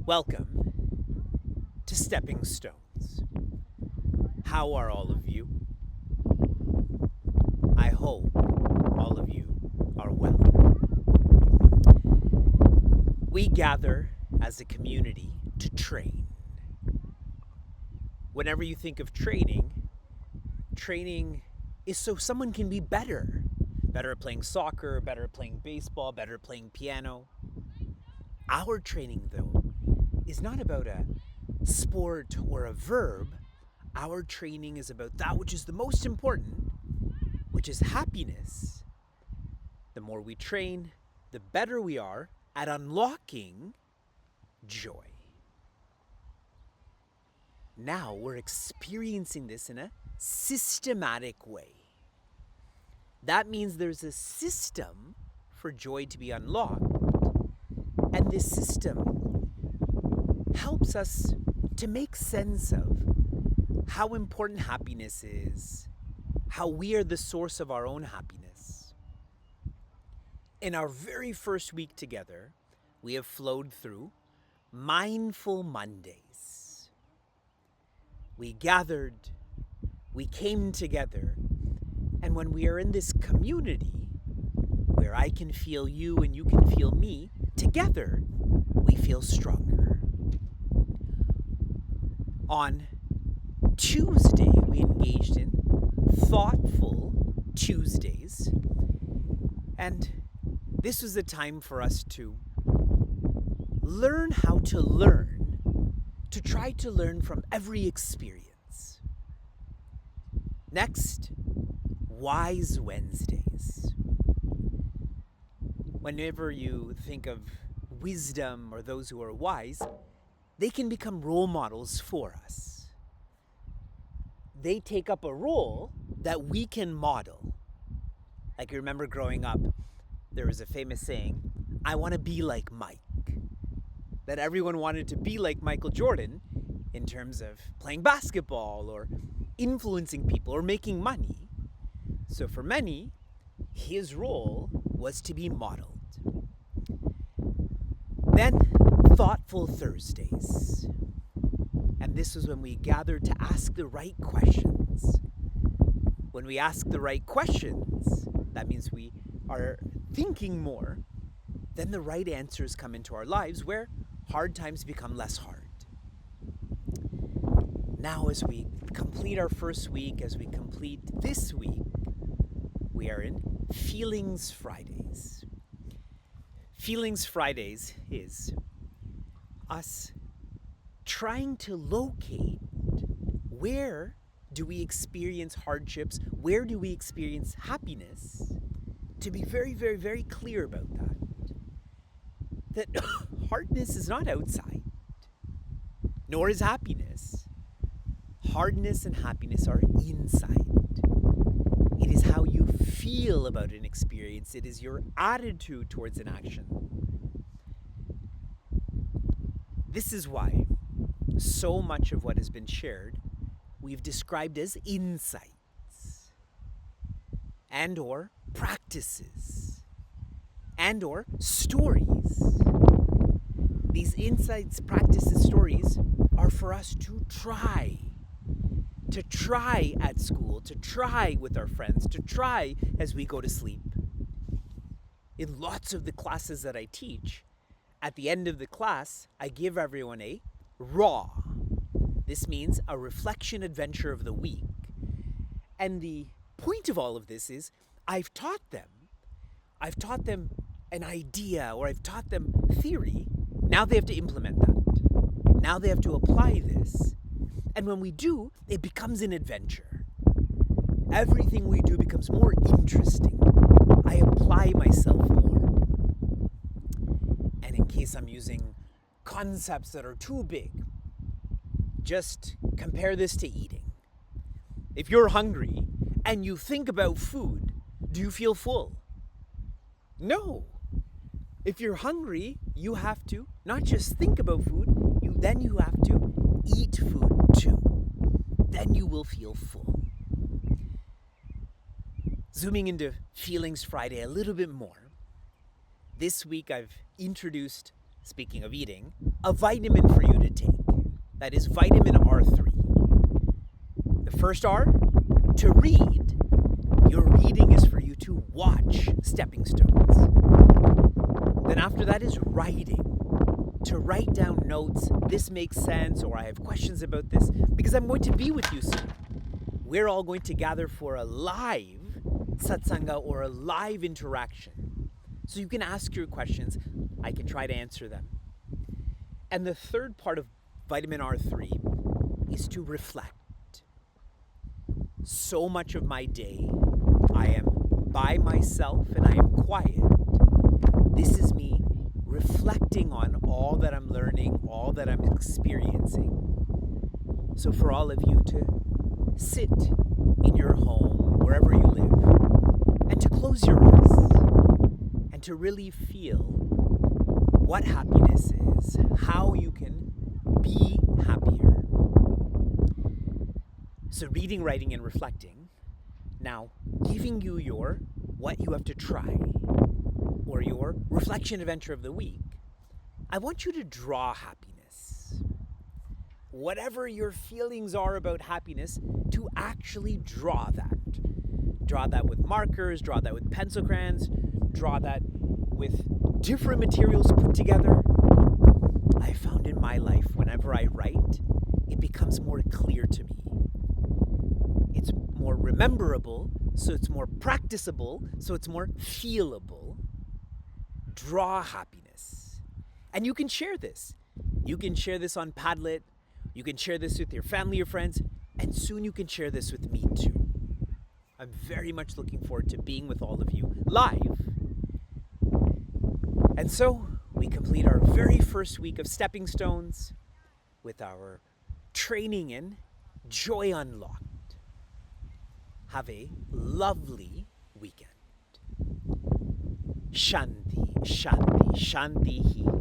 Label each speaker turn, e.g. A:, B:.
A: Welcome to Stepping Stones. How are all of you? I hope all of you are well. We gather as a community to train. Whenever you think of training is so someone can be better. Better at playing soccer, better at playing baseball, better at playing piano. Our training, though, is not about a sport or a verb. Our training is about that which is the most important, which is happiness. The more we train, the better we are at unlocking joy. Now we're experiencing this in a systematic way. That means there's a system for joy to be unlocked. And this system helps us to make sense of how important happiness is, how we are the source of our own happiness. In our very first week together, we have flowed through Mindful Mondays. We gathered, we came together, and when we are in this community where I can feel you and you can feel me, together we feel stronger. On Tuesday, we engaged in Thoughtful Tuesdays, and this was a time for us to learn how to learn, to try to learn from every experience. Next, Wise Wednesdays. Whenever you think of wisdom or those who are wise, they can become role models for us. They take up a role that we can model. Like, you remember growing up, there was a famous saying, I want to be like Mike. That everyone wanted to be like Michael Jordan in terms of playing basketball or influencing people or making money. So for many, his role was to be modeled. Then, Thoughtful Thursdays. And this was when we gathered to ask the right questions. When we ask the right questions, that means we are thinking more, then the right answers come into our lives where hard times become less hard. Now, as we complete our first week, as we complete this week, we are in Feelings Fridays. Feelings Fridays is us trying to locate where do we experience hardships, where do we experience happiness, to be very, very, very clear about that hardness is not outside, nor is happiness. Hardness and happiness are inside. It is how you feel about an experience. It is your attitude towards an action. This is why so much of what has been shared we've described as insights and or practices and or stories. These insights, practices, stories are for us to try at school, to try with our friends, to try as we go to sleep. In lots of the classes that I teach, at the end of the class, I give everyone a raw. This means a reflection adventure of the week. And the point of all of this is I've taught them an idea, or I've taught them theory. Now they have to implement that. Now they have to apply this. And when we do, it becomes an adventure. Everything we do becomes more interesting. I apply myself more. And in case I'm using concepts that are too big, just compare this to eating. If you're hungry and you think about food, do you feel full? No. If you're hungry, you have to not just think about food, you have to eat food too. Then you will feel full. Zooming into Feelings Friday a little bit more, this week I've introduced speaking of eating, a vitamin for you to take. That is vitamin R3. The first R, to read. Your reading is for you to watch stepping stones. Then after that is writing. To write down notes, this makes sense, or I have questions about this, because I'm going to be with you soon. We're all going to gather for a live satsanga or a live interaction. So you can ask your questions, I can try to answer them. And the third part of vitamin R3 is to reflect. So much of my day, I am by myself and I am quiet. This is me reflecting on all that I'm learning, all that I'm experiencing. So for all of you to sit in your home, wherever you live, and to close your eyes, and to really feel what happiness is, how you can be happier. So reading, writing, and reflecting. Now, giving you your what you have to try, or your reflection adventure of the week, I want you to draw happiness. Whatever your feelings are about happiness, to actually draw that. Draw that with markers, draw that with pencil crayons, draw that with different materials put together. I found in my life, whenever I write, it becomes more clear to me. It's more rememberable, so it's more practicable, so it's more feelable. Draw happiness. And you can share this. You can share this on Padlet. You can share this with your family or friends. And soon you can share this with me too. I'm very much looking forward to being with all of you live. And so we complete our very first week of Stepping Stones with our training in Joy Unlocked. Have a lovely weekend. Shanti, Shanti, Shanti Hi.